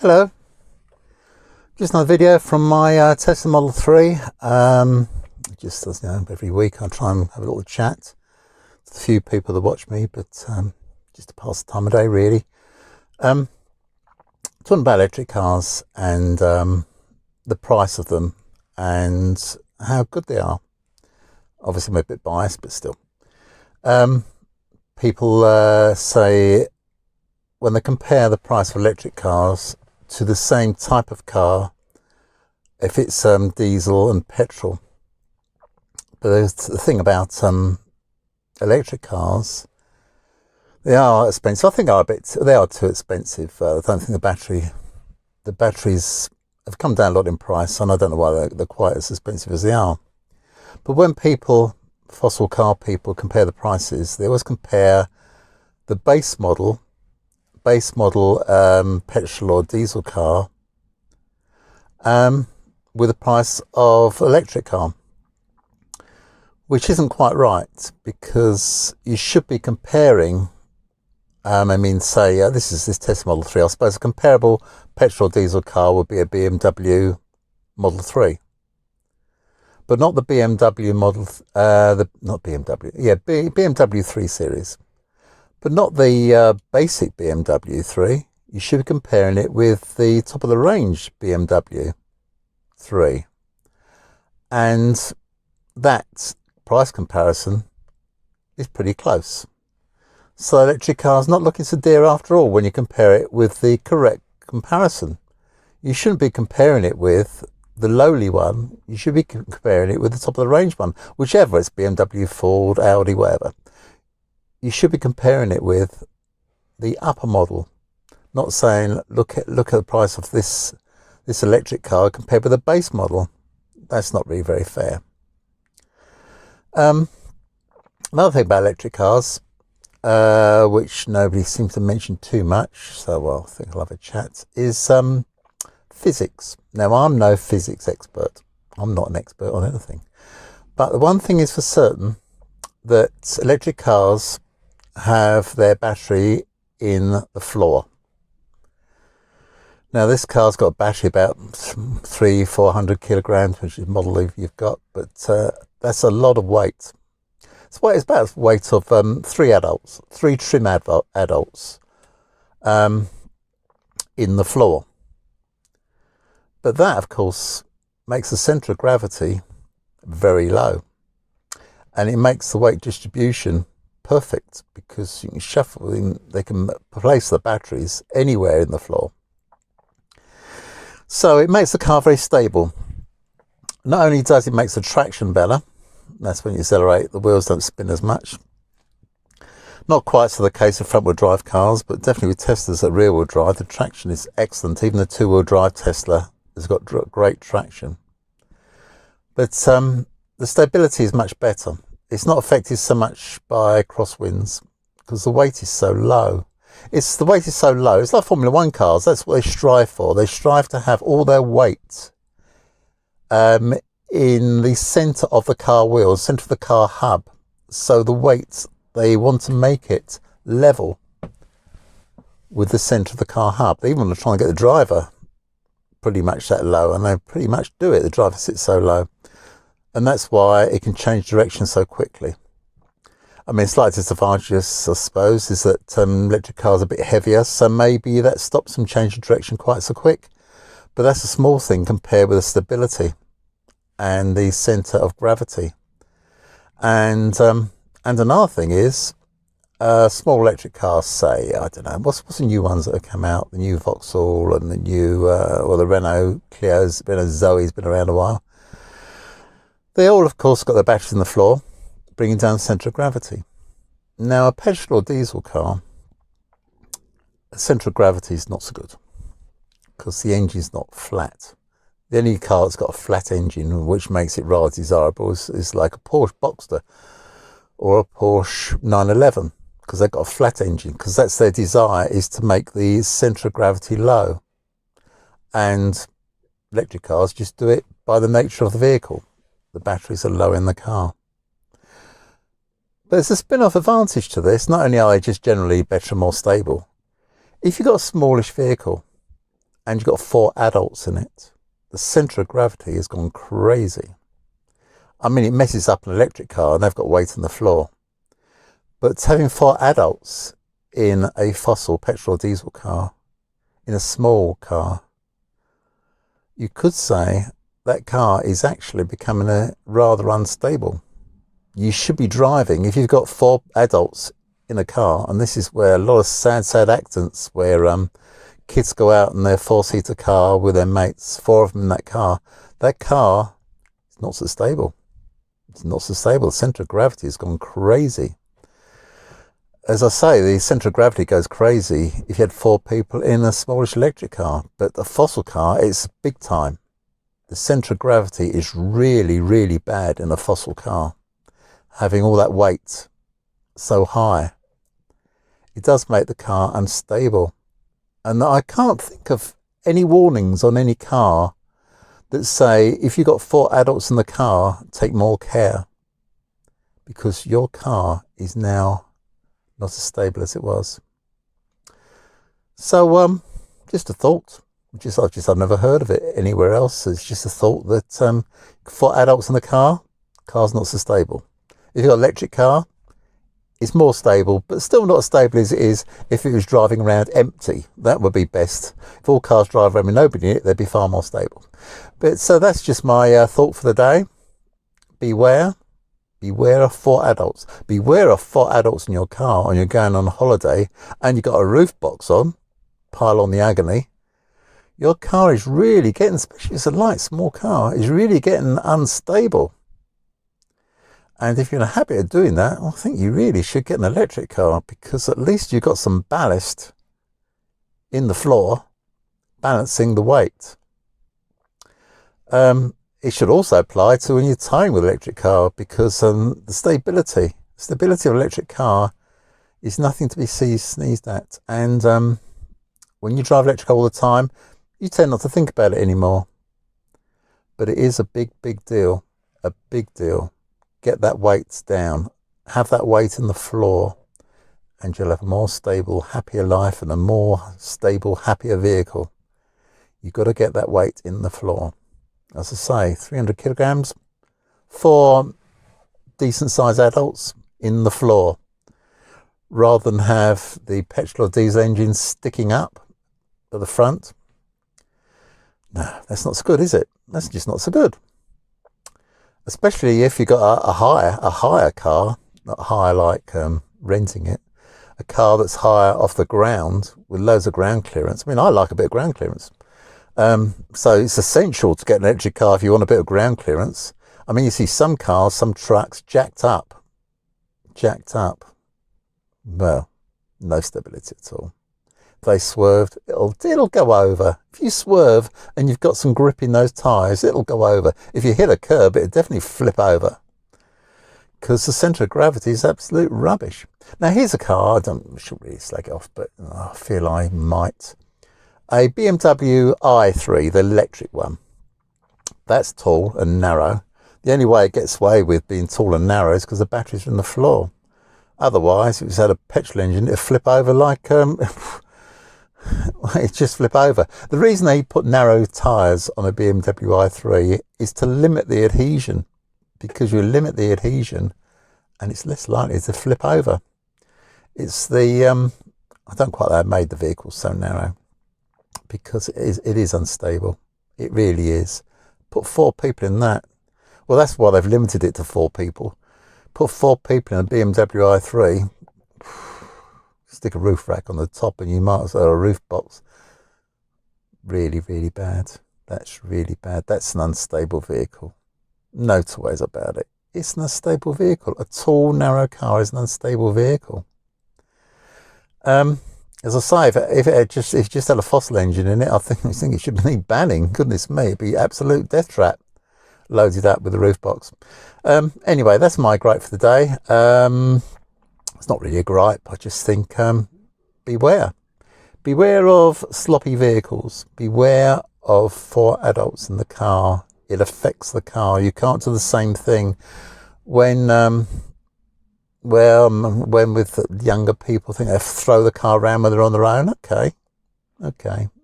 Hello, just another video from my Tesla Model 3. Just as you know, every week I try and have a little chat with a few people that watch me, but just to pass the time of day really. Talking about electric cars and the price of them and how good they are. Obviously I'm a bit biased, but still. People say when they compare the price of electric cars to the same type of car, if it's diesel and petrol. But there's the thing about electric cars, they are expensive. I think they are too expensive. I don't think the batteries have come down a lot in price, and I don't know why they're quite as expensive as they are. But when fossil car people compare the prices, they always compare the base model petrol or diesel car with the price of electric car, which isn't quite right, because you should be comparing this is this Tesla Model 3. I suppose a comparable petrol or diesel car would be a BMW Model 3, but not the BMW BMW 3 Series. But not the basic BMW 3. You should be comparing it with the top of the range BMW 3. And that price comparison is pretty close. So electric cars not looking so dear after all when you compare it with the correct comparison. You shouldn't be comparing it with the lowly one. You should be comparing it with the top of the range one, whichever, it's BMW, Ford, Audi, whatever. You should be comparing it with the upper model, not saying look at the price of this electric car compared with the base model. That's not really very fair. Another thing about electric cars, which nobody seems to mention too much, so I think I'll have a chat, is physics. Now, I'm no physics expert. I'm not an expert on anything. But the one thing is for certain, that electric cars have their battery in the floor. Now, this car's got a battery about 300-400 kilograms, which is the model you've got, but that's a lot of weight. It's about the weight of three trim adults in the floor. But that, of course, makes the centre of gravity very low, and it makes the weight distribution perfect, because you can shuffle in, they can place the batteries anywhere in the floor. So it makes the car very stable. Not only does it make the traction better, that's when you accelerate, the wheels don't spin as much. Not quite so the case of front wheel drive cars, but definitely with Teslas at rear wheel drive, the traction is excellent. Even the 2-wheel drive Tesla has got great traction. But the stability is much better. It's not affected so much by crosswinds because the weight is so low. It's like Formula One cars. That's what they strive for. They strive to have all their weight in the centre of the car wheels, centre of the car hub. So the weight, they want to make it level with the centre of the car hub. They even want to try and get the driver pretty much that low, and they pretty much do it. The driver sits so low. And that's why it can change direction so quickly. I mean, slight disadvantages, I suppose, is that electric cars are a bit heavier, so maybe that stops them changing direction quite so quick. But that's a small thing compared with the stability and the centre of gravity. And another thing is, small electric cars, say, I don't know, what's the new ones that have come out? The new Vauxhall and the new, the Renault Clio's, Renault Zoe's been around a while. They all, of course, got their batteries in the floor, bringing down the centre of gravity. Now, a petrol or diesel car, the centre of gravity is not so good because the engine's not flat. The only car that's got a flat engine, which makes it rather desirable, is like a Porsche Boxster or a Porsche 911, because they've got a flat engine, because that's their desire, is to make the centre of gravity low. And electric cars just do it by the nature of the vehicle. The batteries are low in the car. But there's a spin-off advantage to this. Not only are they just generally better and more stable, if you've got a smallish vehicle and you've got 4 adults in it, the centre of gravity has gone crazy. I mean, it messes up an electric car and they've got weight on the floor. But having 4 adults in a fossil petrol or diesel car, in a small car, you could say that car is actually becoming a rather unstable. You should be driving, if you've got 4 adults in a car, and this is where a lot of sad accidents where kids go out in their 4-seater car with their mates, 4 of them in that car is not so stable. It's not so stable. The centre of gravity has gone crazy. As I say, the centre of gravity goes crazy if you had 4 people in a smallish electric car, but a fossil car, it's big time. The centre of gravity is really, really bad in a fossil car. Having all that weight so high, it does make the car unstable. And I can't think of any warnings on any car that say, if you've got 4 adults in the car, take more care, because your car is now not as stable as it was. So, just a thought. I've never heard of it anywhere else. It's just a thought that 4 adults in the car's not so stable. If you've got an electric car, it's more stable, but still not as stable as it is if it was driving around empty. That would be best. If all cars drive around with nobody in it, they'd be far more stable. But so that's just my thought for the day. Beware of 4 adults. Beware of 4 adults in your car when you're going on holiday and you've got a roof box on, pile on the agony. Your car is really getting, especially if it's a light, small car, is really getting unstable. And if you're in a habit of doing that, I think you really should get an electric car, because at least you've got some ballast in the floor balancing the weight. It should also apply to when you're towing with an electric car, because the stability of an electric car is nothing to be sneezed at. And when you drive electric all the time, you tend not to think about it anymore. But it is a big deal, a big deal. Get that weight down, have that weight in the floor, and you'll have a more stable, happier life and a more stable, happier vehicle. You've got to get that weight in the floor. As I say, 300 kilograms for decent sized adults in the floor, rather than have the petrol or diesel engine sticking up at the front. No, that's not so good, is it? That's just not so good. Especially if you've got a higher car, not higher like renting it, a car that's higher off the ground with loads of ground clearance. I mean, I like a bit of ground clearance. So it's essential to get an electric car if you want a bit of ground clearance. I mean, you see some cars, some trucks jacked up. Well, no stability at all. If they swerved, it'll go over. If you swerve and you've got some grip in those tyres, it'll go over. If you hit a curb, it'll definitely flip over, because the centre of gravity is absolute rubbish. Now, here's a car. I shouldn't really slag it off, but I feel I might. A BMW i3, the electric one. That's tall and narrow. The only way it gets away with being tall and narrow is because the batteries are in the floor. Otherwise, if it's had a petrol engine, it'll flip over like... it just flip over. The reason they put narrow tyres on a BMW i3 is to limit the adhesion, because you limit the adhesion and it's less likely to flip over. It's the I don't quite know how they made the vehicle so narrow, because it is unstable. It really is. Put 4 people in that. Well, that's why they've limited it to 4 people. Put 4 people in a BMW i3. Stick a roof rack on the top and you might as well a roof box. Really bad. That's really bad. That's an unstable vehicle. No two ways about it. It's an unstable vehicle. A tall, narrow car is an unstable vehicle. As I say, if it just had a fossil engine in it, I think it should need banning. Goodness me, it'd be absolute death trap loaded up with a roof box. Anyway, that's my gripe for the day. It's not really a gripe. I just think beware. Beware of sloppy vehicles. Beware of 4 adults in the car. It affects the car. You can't do the same thing when with younger people think they throw the car around when they're on their own. Okay.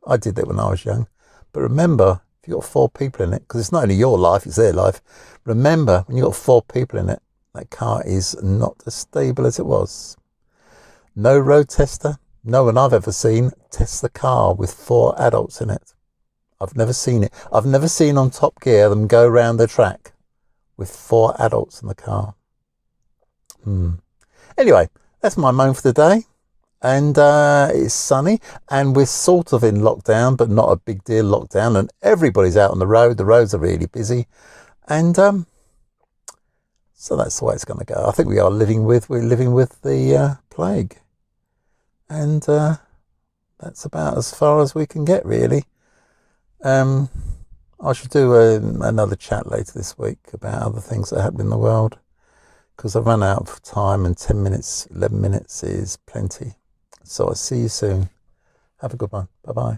I did that when I was young. But remember, if you've got 4 people in it, because it's not only your life, it's their life. Remember, when you've got 4 people in it, that car is not as stable as it was. No road tester, no one I've ever seen, tests the car with 4 adults in it. I've never seen it. I've never seen on Top Gear them go around the track with 4 adults in the car. Anyway, that's my moan for the day. And it's sunny, and we're sort of in lockdown, but not a big deal lockdown, and everybody's out on the road. The roads are really busy, and so that's the way it's going to go. I think we're living with the plague, and that's about as far as we can get, really. I should do another chat later this week about other things that happen in the world, because I've run out of time, and 10 minutes, 11 minutes is plenty. So I'll see you soon. Have a good one. Bye-bye.